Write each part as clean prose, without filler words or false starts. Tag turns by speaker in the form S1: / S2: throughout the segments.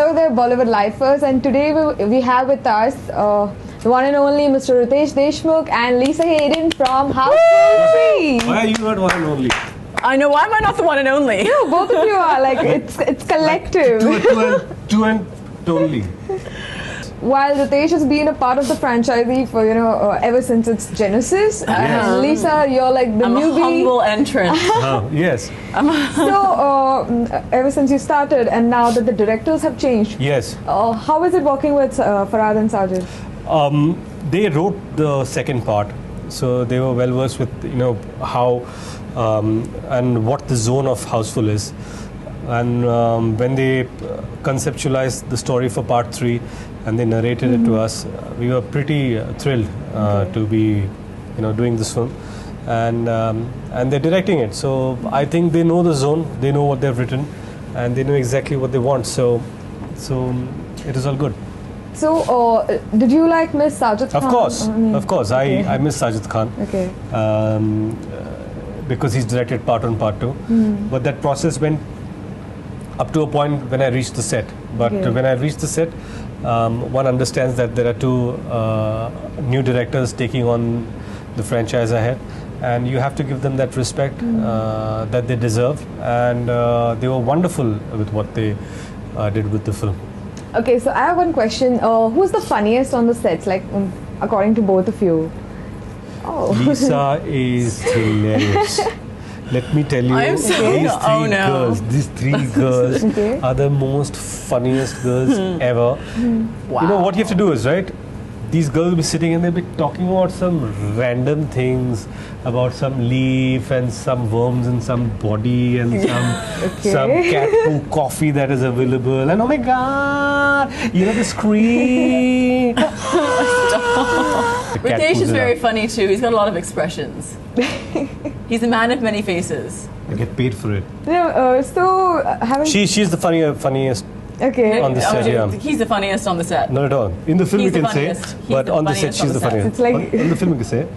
S1: Hello there, Bollywood lifers, and today we have with us the one and only Mr. Ritesh Deshmukh and Lisa Hayden from Houseful 3.
S2: Why are you not one and only?
S3: I know, why am I not the one and only?
S1: No, both of you are, like, it's collective.
S2: Two and only.
S1: While Ritesh has been a part of the franchisee for, ever since its genesis, and Lisa, you're like the
S3: I'm
S1: newbie.
S3: a humble entrant.
S2: Yes.
S1: So, ever since you started, and now that the directors have changed,
S2: Yes.
S1: how is it working with Farhad and Sajid?
S2: They wrote the second part, so they were well versed with how and what the zone of Houseful is. And when they conceptualized the story for part 3 and they narrated it to us, we were pretty thrilled to be doing this film, and they're directing it. So I think they know the zone, they know what they've written, and they know exactly what they want. So it is all good.
S1: So, did you miss Sajid Khan?
S2: Of course.
S1: Okay.
S2: I miss Sajid Khan.
S1: Okay.
S2: Because he's directed part 1, part 2. But that process went up to a point when I reached the set. But when I reached the set, one understands that there are 2 new directors taking on the franchise ahead, and you have to give them that respect that they deserve. And they were wonderful with what they did with the film.
S1: Okay, so I have one question. Who's the funniest on the sets, according to both of you? Oh.
S2: Lisa is hilarious. Let me tell you,
S3: I am so
S2: these three girls are the most funniest girls ever.
S3: Wow.
S2: You know what you have to do is, right? These girls will be sitting and they'll be talking about some random things, about some leaf and some worms in some body and some cat poo coffee that is available. And oh my God, the screen.
S3: Ritesh is very funny too. He's got a lot of expressions. He's a man of many faces.
S2: I get paid for it. She's the funniest.
S1: Okay.
S2: On the set, yeah.
S3: He's the funniest on the set.
S2: Not at all. In the film
S3: He's
S2: you
S3: the
S2: can say,
S3: funniest.
S2: but on the set she's the funniest.
S1: It's like
S2: on the film you can say.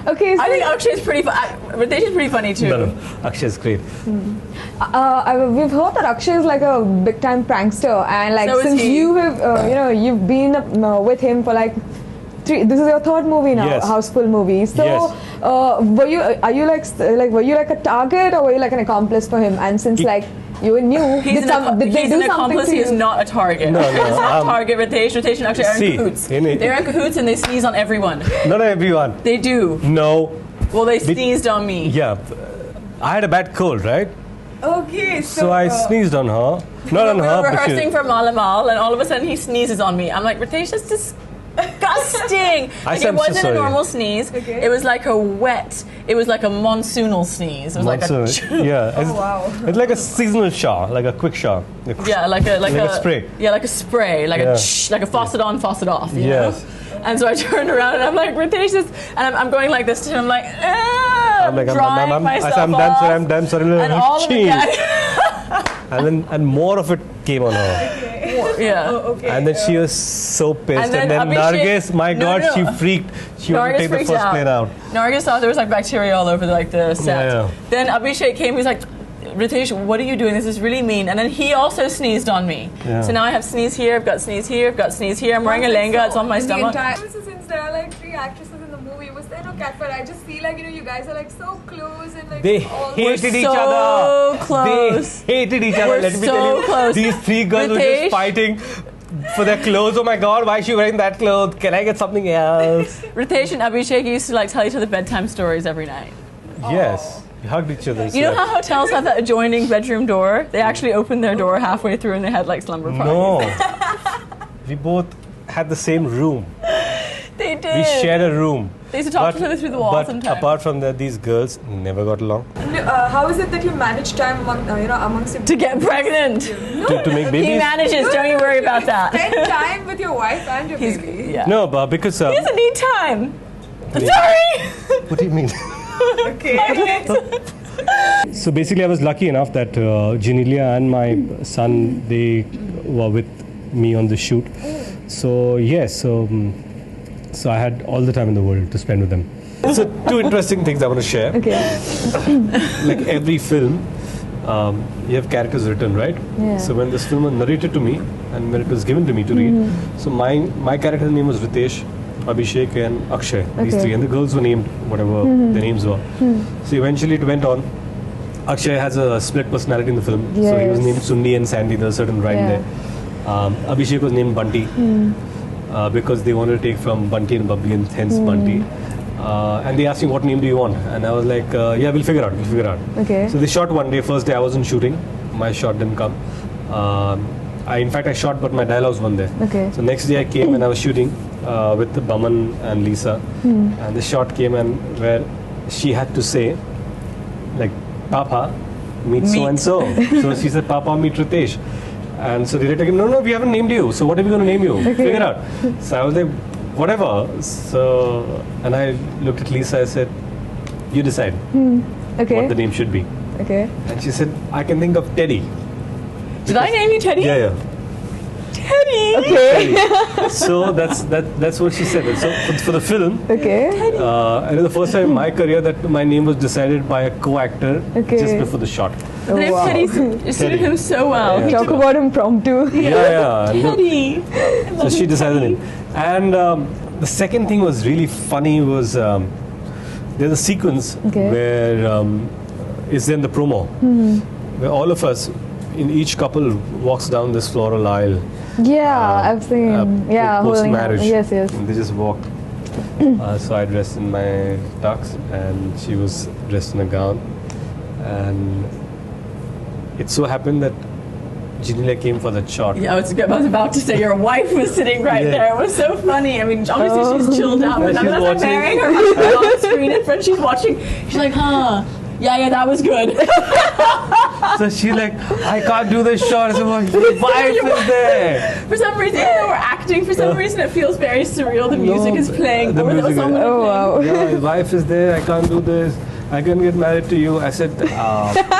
S1: Okay. So
S3: I think Akshay is pretty. Ritesh is pretty funny too.
S2: No, Akshay is great.
S1: We've heard that Akshay is like a big time prankster, and
S3: So
S1: since you have, you've been with him for this is your 3rd movie now,
S2: Yes.
S1: Houseful movie. So,
S2: Yes.
S1: were you a target or were you like an accomplice for him? And since you were new,
S3: He's
S1: did they
S3: an
S1: do something
S3: accomplice.
S1: to
S3: He
S1: you?
S3: is not a target.
S2: No,
S3: He's not a target. Ritesh and Akshay are in cahoots. They're in cahoots and they sneeze on everyone.
S2: Not everyone.
S3: They do.
S2: No.
S3: Well, they sneezed on me.
S2: Yeah. I had a bad cold, right?
S1: Okay,
S2: So I sneezed on her. Not on
S3: We
S2: her,
S3: were
S2: but
S3: rehearsing for Malamal and all of a sudden he sneezes on me. I'm like, Ritesh, that's disgusting. It wasn't a normal sneeze. It was like a wet. It was like a monsoonal sneeze. It was like a
S1: wow.
S2: It's like a seasonal shower, like a quick shower.
S3: like a
S2: spray.
S3: Yeah, like a spray, like a faucet on, faucet off. You know? And so I turned around and I'm like, Ritesh, and I'm going like this to him. I'm like, drying myself off.
S2: I'm damn sorry.
S3: And all of it,
S2: and more of it came on her. And then she was so pissed. And then Nargis, my God, she freaked. She wanted to take the first plane out.
S3: Nargis thought there was bacteria all over the set.
S2: Yeah.
S3: Then Abhishek came. He's like, Ritesh, what are you doing? This is really mean. And then he also sneezed on me.
S2: Yeah.
S3: So now I have sneeze here. I've got sneeze here. I've got sneeze here. I'm wearing a lehenga. It's on my stomach.
S1: Since there are 3 actresses in the movie, was there no catfight? I just feel you guys are so close and
S2: They hated each
S3: so
S2: other.
S3: close.
S2: They hated each other.
S3: We're
S2: Let me
S3: so
S2: tell you.
S3: close.
S2: These 3 girls were
S3: Ritesh?
S2: just fighting for their clothes. Oh my God, why is she wearing that clothes? Can I get something else?
S3: Ritesh and Abhishek used to tell each other bedtime stories every night.
S2: Yes. We hugged each other.
S3: You know how hotels have that adjoining bedroom door? They actually opened their door halfway through and they had slumber parties.
S2: No. We both had the same room.
S3: They did.
S2: We shared a room.
S3: They used to talk to each other through the wall
S2: But
S3: sometimes.
S2: apart from that, these girls never got along.
S1: How is it that you manage time amongst your
S3: To get pregnant.
S2: To make babies?
S3: He manages, don't you worry about that.
S1: spend time with your wife and your baby?
S3: Yeah.
S2: No, but because...
S3: He doesn't need time. Sorry.
S2: What do you mean?
S1: Okay.
S2: So basically, I was lucky enough that Genelia and my son, they were with me on the shoot. So yes, so I had all the time in the world to spend with them. So 2 interesting things I want to share.
S1: Okay.
S2: Like every film, you have characters written, right?
S1: Yeah.
S2: So when this film was narrated to me and when it was given to me to read, so my character's name was Ritesh, Abhishek and Akshay, these
S1: Okay.
S2: three, and the girls were named whatever their names were. So eventually it went on. Akshay has a split personality in the film, so he was
S1: Yes.
S2: named Sunni and Sandy. There's a certain rhyme
S1: Yeah.
S2: there. Abhishek was named Bunty because they wanted to take from Bunty and Bubbly and hence Bunty. And they asked me, what name do you want? And I was like, yeah, we'll figure out.
S1: Okay.
S2: So they shot one day. First day I wasn't shooting. My shot didn't come. In fact, I shot, but my dialogues weren't there.
S1: Okay.
S2: So next day I came and I was shooting with Baman and Lisa. And the shot came and where she had to say, like, Papa, meet so and so. So she said, Papa, meet Ritesh. And so the director came, no, we haven't named you. So what are we going to name you? Figure it out. So I was like, whatever. So, and I looked at Lisa, I said, you decide
S1: Okay.
S2: what the name should be.
S1: Okay.
S2: And she said, I can think of Teddy.
S3: Did I name you Teddy?
S2: Yeah.
S3: Teddy.
S1: Okay.
S2: So that's what she said. So for the film,
S1: Okay.
S2: it was the first time in my career that my name was decided by a co-actor
S1: Okay.
S2: just before the shot.
S3: The name
S1: wow.
S3: Teddy suited
S2: Teddy.
S3: him so well.
S2: Yeah.
S1: Talk about impromptu.
S2: Yeah. And
S3: Teddy.
S2: so she decided the name. And the second thing was really funny was there's a sequence
S1: Okay.
S2: where it's in the promo where all of us in each couple walks down this floral aisle.
S1: Yeah, I've seen. Yeah,
S2: post
S1: holding
S2: marriage.
S1: hands. Yes, yes.
S2: And they just walk. So I dressed in my tux and she was dressed in a gown. And it so happened that Janila came for that shot.
S3: Yeah, I was about to say your wife was sitting right
S2: Yeah.
S3: there. It was so funny. I mean, obviously she's chilled out, but
S2: Yeah,
S3: now
S2: she's
S3: that I'm
S2: watching.
S3: marrying her husband on the screen in front, she's watching. She's like, huh? Yeah, that was good.
S2: So she's like, I can't do this shot. I said, well, your wife is there.
S3: For some reason, even though we're acting, for some reason it feels very surreal. The music is playing.
S2: the
S3: Or
S2: music
S3: song
S2: is-
S3: was
S1: Oh
S3: playing.
S1: wow.
S2: Yeah, his wife is there. I can't do this. I can get married to you. I said,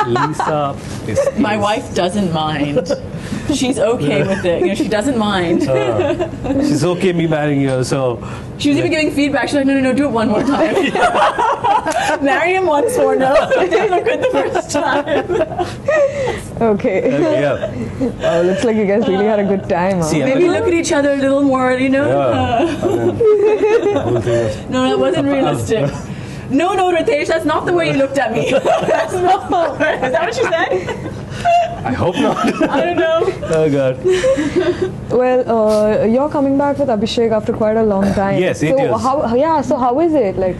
S2: Lisa, please.
S3: My wife doesn't mind. She's okay with it. You know, she doesn't mind.
S2: She's okay me marrying you. So
S3: She was even giving feedback. She's like, no, do it one more time. Marry him once more. No, it didn't look good the first time.
S1: Okay.
S2: yeah.
S1: Oh, looks like you guys really had a good time. Huh?
S2: See,
S3: Maybe look at each other a little more, you know?
S2: Yeah. And then the whole thing was,
S3: No, that wasn't realistic. No, Ritesh, that's not the way you looked at me. That's not. Is that what you said?
S2: I hope not.
S3: I don't know.
S2: Oh God.
S1: Well, you're coming back with Abhishek after quite a long time.
S2: Yes, 8
S1: so
S2: years.
S1: So how is it? Like,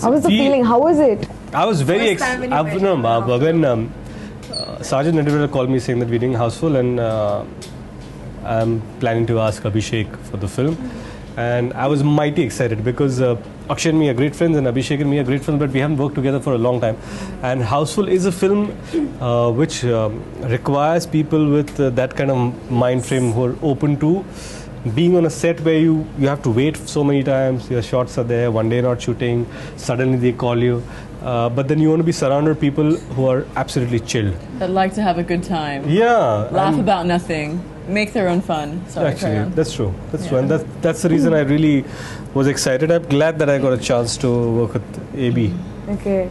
S1: how was the
S2: we-
S1: feeling? How was it?
S2: I was very
S4: First time when you went
S2: no,
S4: out.
S2: when Sergeant Nadiwala called me saying that we're doing Houseful and I'm planning to ask Abhishek for the film. And I was mighty excited because Akshay and me are great friends and Abhishek and me are great friends, but we haven't worked together for a long time. And Houseful is a film which requires people with that kind of mind frame who are open to being on a set where you have to wait so many times, your shots are there, one day not shooting, suddenly they call you. But then you want to be surrounded people who are absolutely chilled.
S3: I'd like to have a good time.
S2: Yeah.
S3: Laugh
S2: and
S3: about nothing. Make their own fun. Sorry, carry
S2: actually,
S3: on.
S2: that's true. That's true.
S3: Yeah.
S2: And that's the reason I really was excited. I'm glad that I got a chance to work with AB.
S1: Okay.